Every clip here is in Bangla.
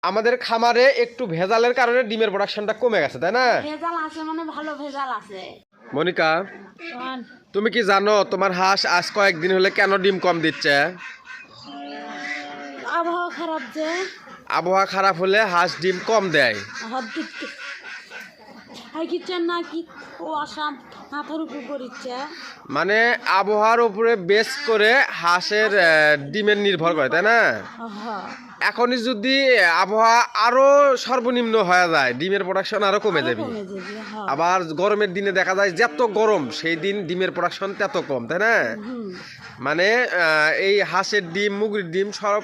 আমাদের খামারে একটু ভেজালের কারণে ডিমের প্রোডাকশনটা কমে গেছে, তাই না? ভেজাল আছে মানে ভালো ভেজাল আছে। মনিকা, আর তুমি কি জানো তোমার হাঁস আজ কয়েকদিন হলে কেন ডিম কম দিচ্ছে? আবহাওয়া খারাপ যে আবহাওয়া খারাপ হলে হাঁস ডিম কম দেয়। হাই কিচেন না কি ও আসাম মাথার উপর পড়িচ্ছে। মানে আবহাওয়ার উপরে বেস করে হাঁসের ডিমের নির্ভর করে, তাই না? হ্যাঁ এখনই যদি আবহাওয়া আরো সর্বনিম্ন হয়ে যায় ডিমের প্রোডাকশন আরো কমে যাবে। কমে যাবে, হ্যাঁ। আবার গরমের দিনে দেখা যায় যত গরম সেই দিন ডিমের প্রোডাকশন তত কম, তাই না? মানে এই হাঁসের ডিম মুরগির ডিম সব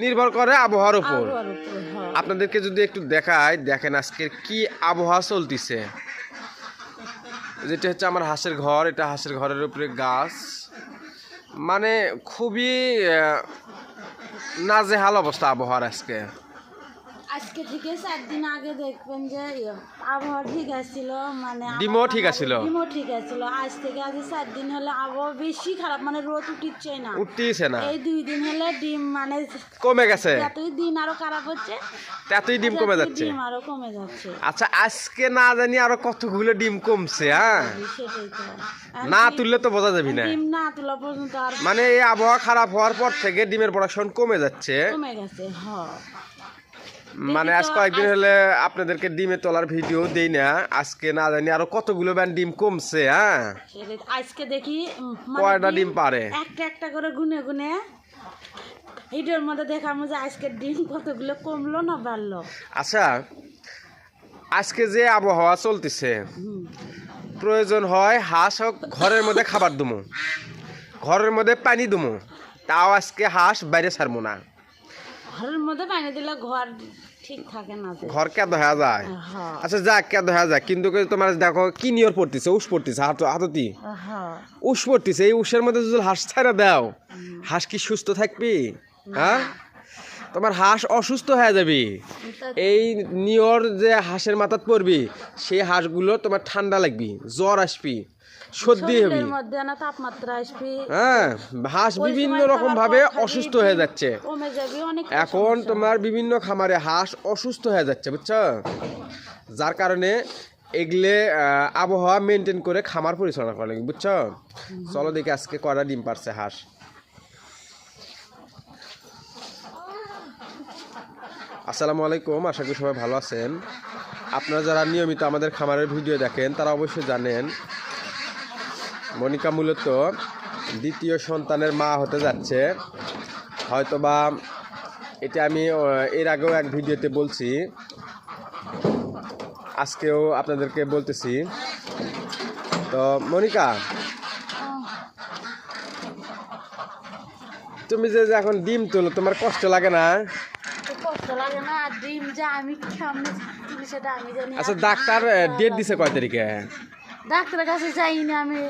নির্ভর করে আবহাওয়ার উপর। আবহাওয়ার উপর, হ্যাঁ। আপনাদেরকে যদি একটু দেখায়, দেখেন আজকে কি আবহাওয়া চলতিছে। যেটা হচ্ছে আমার হাঁসের ঘর, এটা হাঁসের ঘরের উপরে গাছ, মানে খুবই নাজেহাল অবস্থা আবহাওয়ার আজকে। আজকে থেকে 4 দিন আগে দেখবেন যে আবহাওয়া ঠিক আছিল, মানে ডিমও ঠিক আছিল। ডিমও ঠিক আছিল। আজ থেকে আজ 4 দিন হলে আবহাওয়া বেশি খারাপ, মানে রোদ উঠিচ্ছে না, উঠতেইছে না। এই 2 দিন হলে ডিম মানে কমে গেছে, যতই দিন আরো খারাপ হচ্ছে ততই ডিম কমে যাচ্ছে। ডিম আরো কমে যাচ্ছে। আচ্ছা, আজকে না জানি আরো কতগুলো ডিম কমছে। হ্যাঁ, সেটাই তো, না তুললে তো বোঝা যাবে না। ডিম না তোলা পর্যন্ত আর মানে এই আবহাওয়া খারাপ হওয়ার পর থেকে ডিমের প্রোডাকশন কমে যাচ্ছে। কমে গেছে, হ্যাঁ। মানে আজ কয়েকদিন হলে আপনাদেরকে ডিমে তোলার ভিডিও দেই না, আজকে না জানি আরো কতগুলো ডিম কমছে। হ্যাঁ, সেটাই আজকে দেখি কয়টা ডিম পারে একটা একটা করে গুনে গুনে ভিডিওর মধ্যে দেখাবো যে আজকের ডিম কতগুলো কমলো না বাড়লো। আচ্ছা, আজকে যে আবহাওয়া চলতেছে, প্রয়োজন হয় হাঁস হোক ঘরের মধ্যে খাবার দুমো, ঘরের মধ্যে পানি দুমো, তাও আজকে হাঁস বাইরে ছাড়বো না। ঘরের মধ্যে পানি দিলে ঘর ঠিক থাকে না, যে ঘর কেদ হয়ে যায়। হ্যাঁ আচ্ছা যাক, কেদ হয়ে যায়, কিন্তু তোমার দেখো কি নিয়র পড়তেছে, উস পড়তেছে হাততি হ্যাঁ উস পড়তেছে। এই উসের মধ্যে যদি হাঁস ছাড়া দাও, হাঁস কি সুস্থ থাকবি? হ্যাঁ, তোমার হাঁস অসুস্থ হয়ে যাবে। এই নিয়র যে হাঁসের মাথাত পড়বি, সেই হাঁসগুলো তোমার ঠান্ডা লাগবি, জ্বর আসবি, সর্দি হবে। শরীরের মধ্যে না তাপমাত্রা আসবে, হ্যাঁ, হাঁস ওই বিভিন্ন সময় রকম খাবার ভাবে পর খাবি, অসুস্থ হয়ে যাচ্ছে। কমে যাবে অনেক। এখন তোমার বিভিন্ন খামারে হাঁস অসুস্থ হয়ে যাচ্ছে, বুঝছো? যার কারণে এগুলো আবহাওয়া মেনটেন করে খামার পরিচালনা করা লাগবে, বুঝছো? চলো দেখি আজকে কয়টা ডিম পারছে হাঁস। আসসালামু আলাইকুম, আশা করি সবাই ভালো আছেন। আপনারা যারা নিয়মিত আমাদের খামারের ভিডিও দেখেন তারা অবশ্যই জানেন মনিকা মূলত দ্বিতীয় সন্তানের মা হতে যাচ্ছে। হয়তোবা এটা আমি এর আগেও এক ভিডিওতে বলছি, আজকেও আপনাদেরকে বলতেছি। তো মনিকা, তুমি যে এখন ডিম তোলো, তোমার কষ্ট লাগে না? কষ্ট লাগে না, আর ডিম যে আমি কেমনে তুমি সেটা আমি জানি। আচ্ছা, ডাক্তার ডেট দিছে কয় তারিখে? ডাক্তারের কাছে যাইনি আমি।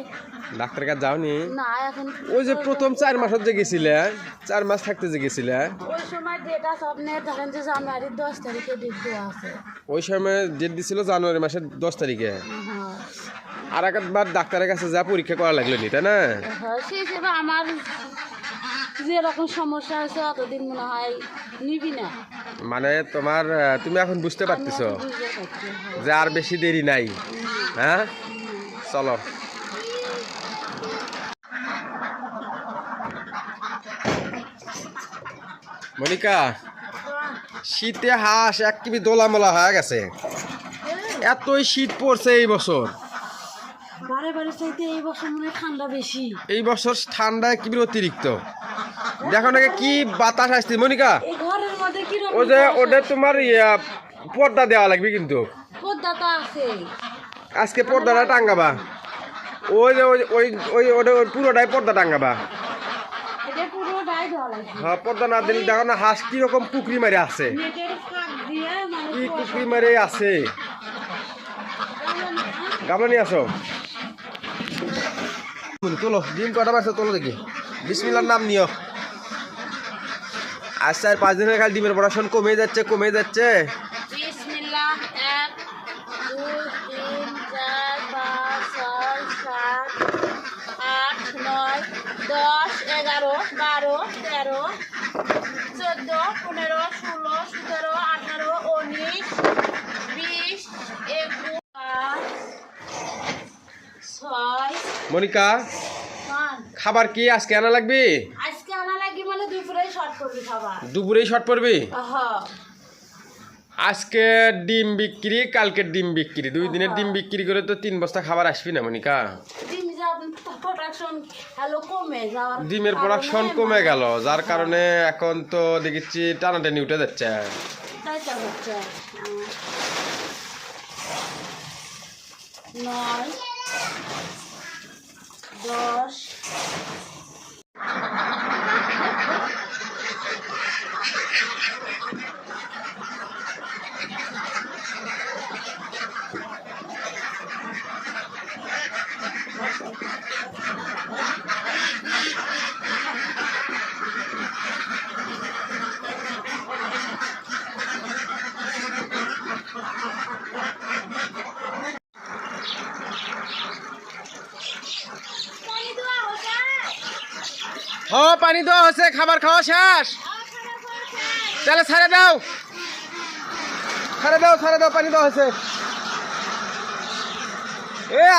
ডাক্তারের কাছে যাওনি? না, এখন ওই যে প্রথম 4 মাসের যে গেছিলে, 4 মাস থাকতে যে গেছিলে, ওই সময় ডেট আছে আপনার, দেখেন যে জানুয়ারির 10 তারিখে ডেট দেওয়া আছে। ওই সময় ডেট দিছিল জানুয়ারি মাসের 10 তারিখে। হ্যাঁ আর একবার ডাক্তারের কাছে যা পরীক্ষা করা লাগলো নি, তাই না? হ্যাঁ, সেই হিসেবে আমার যেরকম সমস্যা আছে অতদিন মনে হয় নিবি না। মানে তোমার তুমি এখন বুঝতে পারতেছো আমি বুঝতে পারছি, হ্যাঁ। যে আর বেশি দেরি নাই। হ্যাঁ, চলো। মনিকা, শীতে হাঁস একদমই দোলামোলা হয়ে গেছে। এতই শীত পড়ছে এই বছর। বারে বারে চাইতে এই বছর মনে হয় ঠান্ডা বেশি। এই বছর ঠান্ডা একদমই অতিরিক্ত। দেখো নাকি কি বাতাস আসছে মনিকা। এই ঘরের মধ্যে কি রকম ওই যে ওটা তোমার পর্দা দেওয়া লাগবে, কিন্তু পর্দা তো আছে। আজকে পর্দাটা টাঙ্গাবা। ওই যে ওই ওই ওই ওটা ওই পুরোটাই পর্দা টাঙ্গাবা। এটা পুরো ডাই দেওয়া লাগবে। হ্যাঁ, পর্দা না দিলে দেখো না হাঁস কিরকম পুকুরি মারে আছে, নেটের ফাঁক দিয়ে মানে কি পুকুরি মারে আছে। গামলা নিয়ে আসো, তোলো ডিম কটা মারছে তোলো দেখি। বিসমিল্লাহর নাম নিও। আজ 4-5 দিনের খালি ডিমের প্রোডাকশন কমে যাচ্ছে, কমে যাচ্ছে। বিসমিল্লাহ 1 2 3 4 5 6 7 8 9 10 11 12 13 14 15 16 17 মনিকা পান খাবার কি আজকে আনা লাগবে? আজকে আনা লাগি মানে দুপুরেই শর্ট করবি খাবার। দুপুরেই শর্ট পড়বি? হ্যাঁ আজকে ডিম বিক্রি, কালকে ডিম বিক্রি, 2 দিনের ডিম বিক্রি করে তো 3 বস্তা খাবার আসবি না মনিকা? ডিম যা প্রোডাকশন হ্যালো কমে যাওয়ার ডিমের প্রোডাকশন কমে গেল, যার কারণে এখন তো দেখছি টানাটানি উঠে যাচ্ছে। তাই তো হচ্ছে 9 10 পানি দেওয়া হচ্ছে, খাবার খাওয়া শেষ, তাহলে ছাড়ে দাও, পানি দেওয়া হয়েছে।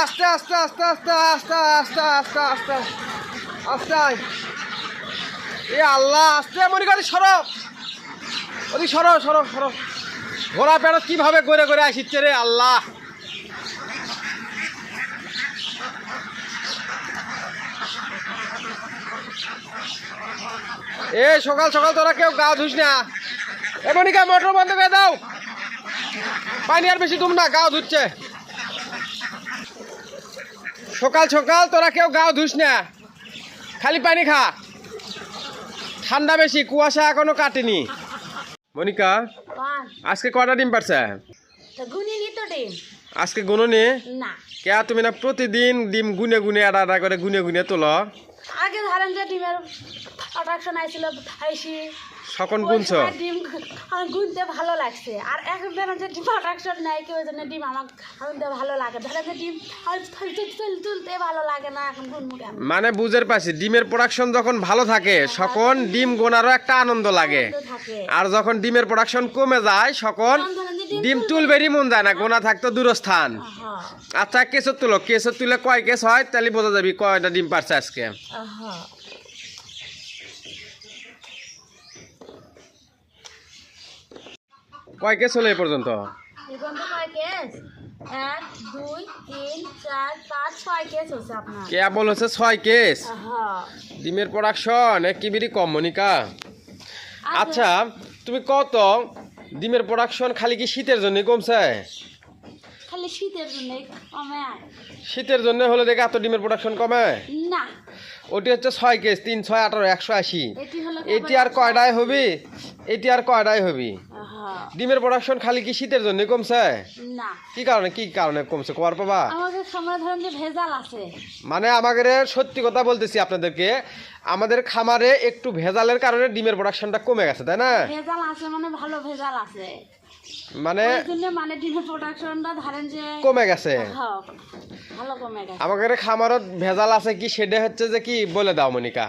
আস্তে আস্তে আস্তে আস্তে আস্তে আস্তে আস্তে আস্তে আস্তে আল্লাহ, আস্তে মনিকা সরো ঘোড়া পেড়ত কিভাবে করে করে আসিচ্ছে রে আল্লাহ। সকাল সকাল তোরা কেউ গা ধুস না। মনিকা মোটর বন্ধ করে দাও, পানি আর বেশি দুম না, গাও ধুচ্ছে। সকাল সকাল তোরা কেউ গাও ধুস না, খালি পানি খা, ঠান্ডা বেশি, কুয়াশা এখনো কাটেনি। মনিকা পান আজকে কয়টা ডিম পারছে? তো গুনি নি তো ডিম আজকে গুনোনি? না কে তুমি না প্রতিদিন ডিম গুনে গুনে আটা করে গুনে গুনে তোলো? আগে ধরেন যে ডিমের প্রোডাকশন আইছিল আইসি সকন ওই গুনছো? সময় ডিম আমার গুনতে ভালো লাগছে। আর এখন ধরেন যে ডিম প্রোডাকশন নাই কেউ জন্য ডিম আমার গুনতে ভালো লাগে, ধরেন যে ডিম তুলতে ভালো লাগে না, এখন গুনবো কেন? মানে বুঝের পাচ্ছি, ডিমের প্রোডাকশন যখন ভালো থাকে তখন ডিম গোনারও একটা আনন্দ লাগে, থাকে আর যখন ডিমের প্রোডাকশন কমে যায় তখন ডিম তুলবেরই মন যায় না, গোনা থাকতো দূরস্থান। হ্যাঁ আচ্ছা কেসর তুলো, কেসর তুলে কয় কেস হয় তাহলে বোঝা যাবি কয়টা ডিম পারছে আজকে। হ্যাঁ কয় কেস হলো এই পর্যন্ত? এখন তো কয় কেস? 1 2 3 4 5 6 কেস হচ্ছে আপনার। কেবল হচ্ছে 6 কেস। হ্যাঁ ডিমের প্রোডাকশন একেবারেই কম মনিকা। আচ্ছা তুমি কত ডিমের প্রোডাকশন খালি কি শীতের জন্য কমছে? খালি শীতের জন্য কমে শীতের জন্য হলে দেখে এত ডিমের প্রোডাকশন কমে না। ওটি হচ্ছে 6 কেস, 3 6 18 180। এটি হলো এটি আর কয়টাই হবি? এটি আর কয়টাই হবি? হ্যাঁ ডিমের প্রোডাকশন খালি কি শীতের জন্য কমছে? না কি কারণে কমছে কর পাবা? আমাদের সময় ধরেন যে ভেজাল আছে। মানে আমাদের সত্যি কথা বলতেছি আপনাদেরকে, আমাদের খামারে একটু ভেজালের কারণে ডিমের প্রোডাকশনটা কমে গেছে, তাই না? ভেজাল আছে মানে ভালো ভেজাল আছে, মানে ওই জন্য মানে ডিমের প্রোডাকশনটা ধরেন যে কমে গেছে। হ্যাঁ ভালো কমে গেছে। আমাদের খামারত ভেজাল আছে কি সেটা হচ্ছে যে কি বলে দাও মনিকা?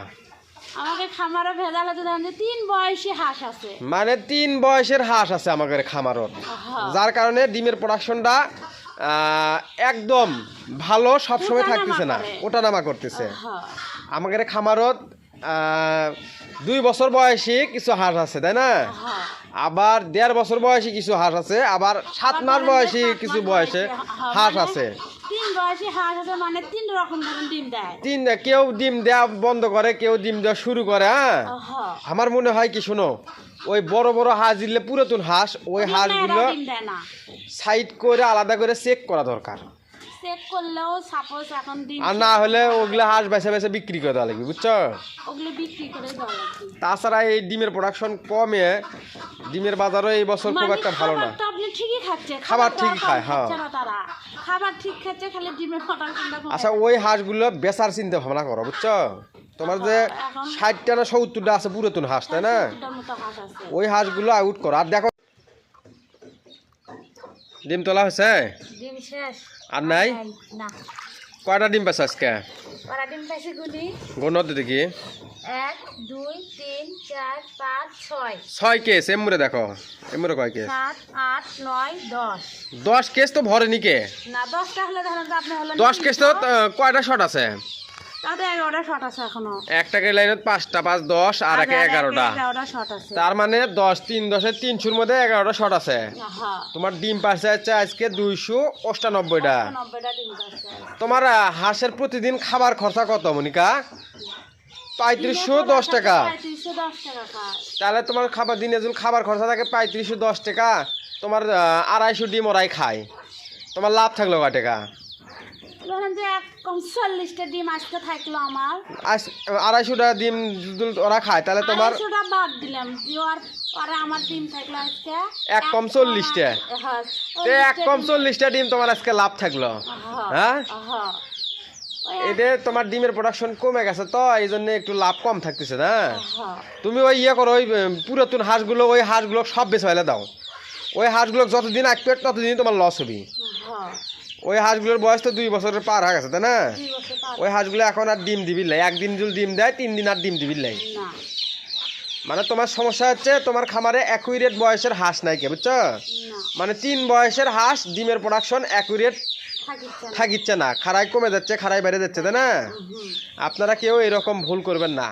আমাদের খামারে ভেজাল আছে ধরেন যে 3 বয়সী হাঁস আছে। মানে 3 বয়সের হাঁস আছে আমাদের খামারত, হ্যাঁ যার কারণে ডিমের প্রোডাকশনটা একদম ভালো সবসময় ওঠানামা থাকতেছে না, করে। ওঠানামা করতেছে। হ্যাঁ আমাদের খামারত 2 বছর বয়সী কিছু হাঁস আছে, তাই না? হ্যাঁ আবার 1.5 বছর বয়সী কিছু হাঁস আছে, আবার 7 মাস বয়সী কিছু বয়সে হাঁস আছে। 3 বয়সী হাঁস আছে মানে 3 রকম ধরনের ডিম দেয়। কেউ ডিম দেওয়া বন্ধ করে, কেউ ডিম দেওয়া শুরু করে। হ্যাঁ হ্যাঁ আমার মনে হয় কি শোনো, ওই বড় বড় হাঁস দিলে পুরাতন হাঁস, ওই হাঁসগুলো ডিম দেয় না, সাইড করে আলাদা করে চেক করা দরকার। চেক করলেও সাপোজ এখন ডিম আর না হলে ওগুলো হাঁস বেছে বেছে বিক্রি করে দেওয়া লাগবে, বুঝছো? ওগুলো বিক্রি করে দেওয়া লাগবে। তাছাড়া এই ডিমের প্রোডাকশন কমে, ডিমের বাজারও এই বছর খুব একটা ভালো না। খাবারটা আপনি ঠিকই খাচ্ছে, খাবার তো ঠিকই কম খায়, হ্যাঁ। খাচ্ছে না তারা, খাবার ঠিক খাচ্ছে, খালি ডিমের প্রোডাকশনটা কমে আচ্ছা ওই হাঁসগুলো বেচার চিন্তা ভাবনা করো, বুঝছো? তোমার যে এখন 60টা না 70টা আছে পুরাতন হাঁস, তাই না? দুটার মতো হাঁস আছে। ওই হাঁসগুলো আউট করো। আর দেখো ডিম তোলা হয়েছে ডিম শেষ আর নাই? না কয়টা ডিম পাচ্ছ আজকে? ওরা ডিম পাইছে গুলি গণত দেখি 1 2 3 4 5 6 6 কেস এমরে দেখো এমরে কয় কেস 7 8 9 10 10 কেস তো ভরে নিকে না 10টা হলে ধরেন তো আপনি হলেন 10 কেস তো কয়টা শট আছে? তাতে 11টা শট আছে এখনো একটাকে লাইনত 5টা 5 10 আর একে 11টা 11টা শট আছে তার মানে 10 3 10 300 মধ্যে 11টা শট আছে হ্যাঁ তোমার ডিম পাচ্ছে হচ্ছে আজকে 298টা 90টা ডিম পাইছে তোমার হাঁসের প্রতিদিন খাবার খরচা কত মনিকা? 3510 টাকা 3510 টাকা খায় তাহলে তোমার খাবার দিনে যদি খাবার খরচা থাকে 3510 টাকা তোমার 250 ডিম ওরাই খায় তোমার লাভ থাকলো কয় টাকা? ধরেন যে কম 40টা ডিম আজকে থাকলো আমার 250টা ডিম যদি ওরা খায় তাহলে তোমার 250টা বাদ দিলাম দিওয়ার পরে আমার ডিম থাকলো আজকে এক কম 40টা হ্যাঁ তে এক কম 40টা ডিম তোমার আজকে লাভ থাকলো হ্যাঁ হ্যাঁ এতে তোমার ডিমের প্রোডাকশন কমে গেছে তো এই জন্য একটু লাভ কম থাকতেছে না হ্যাঁ তুমি ওই ইয়ে করো ওই পুরাতন হাঁসগুলো ওই হাঁসগুলো সব বেছে ফেলে দাও ওই হাঁসগুলো যতদিন আসবে ততদিন তোমার লস হবে হ্যাঁ ওই হাঁসগুলোর বয়স তো 2 বছরের পার হয়ে গেছে তাই না 2 বছর পার ওই হাঁসগুলো এখন আর ডিম দিবি লাই একদিন যদি ডিম দেয় 3 দিন আর ডিম দিবি লাই না মানে তোমার সমস্যা হচ্ছে তোমার খামারে অ্যাকুরেট বয়সের হাঁস নাই কে বুঝছো না মানে 3 বয়সের হাঁস ডিমের প্রোডাকশন অ্যাকুরেট থাকিচ্ছে না খাড়াই কমে যাচ্ছে খাড়াই বেড়ে যাচ্ছে তাই না হুম আপনারা কেউ এরকম ভুল করবেন না